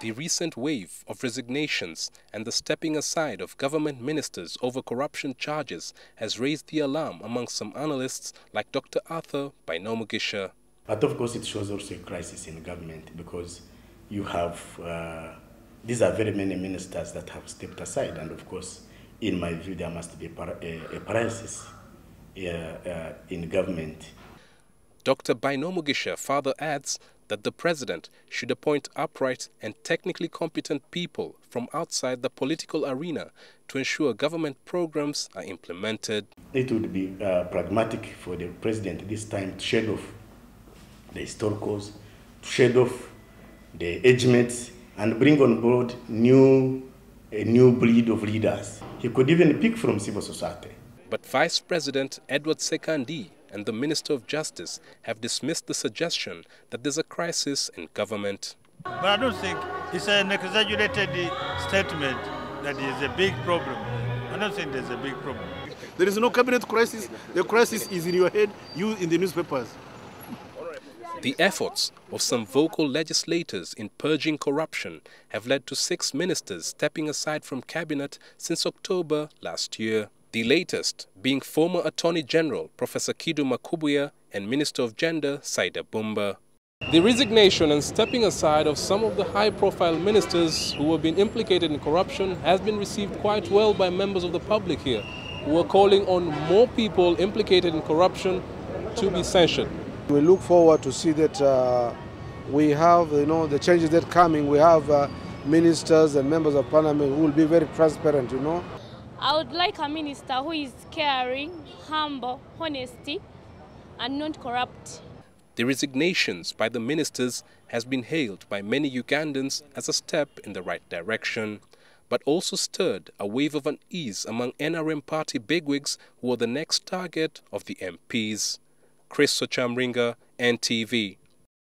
The recent wave of resignations and the stepping aside of government ministers over corruption charges has raised the alarm among some analysts like Dr. Arthur Bainomugisha. But of course it shows also a crisis in government because you have, these are very many ministers that have stepped aside, and of course in my view there must be a paralysis in government. Dr. Bainomugisha further adds that the president should appoint upright and technically competent people from outside the political arena to ensure government programs are implemented. It would be pragmatic for the president this time to shed off the historicals, to shed off the age mates, and bring on board a new breed of leaders. He could even pick from civil society. But Vice President Edward Ssekandi and the Minister of Justice have dismissed the suggestion that there's a crisis in government. But I don't think it's an exaggerated statement that is a big problem. I don't think there's a big problem. There is no cabinet crisis. The crisis is in your head, you in the newspapers. The efforts of some vocal legislators in purging corruption have led to 6 ministers stepping aside from cabinet since October last year. The latest being former Attorney General Professor Kidu Makubuya and Minister of Gender Saida Bumba. The resignation and stepping aside of some of the high-profile ministers who have been implicated in corruption has been received quite well by members of the public here, who are calling on more people implicated in corruption to be censured. We look forward to see that we have, the changes that are coming. We have ministers and members of parliament who will be very transparent, I would like a minister who is caring, humble, honesty, and not corrupt. The resignations by the ministers has been hailed by many Ugandans as a step in the right direction, but also stirred a wave of unease among NRM party bigwigs who are the next target of the MPs. Chris Ochamringa, NTV.